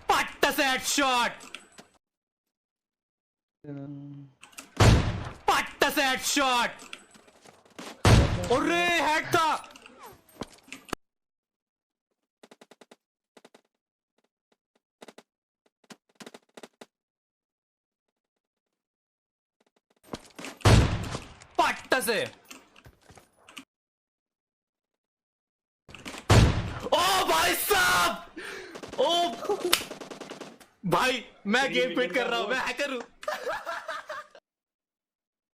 पट्ट से हेडशॉट, पट्ट से हेडशॉट। अरे हेड था। पट्ट से। ओ भाई साहब, ओ भाई मैं गेम फिट कर रहा हूं, मैं हैकर हूं।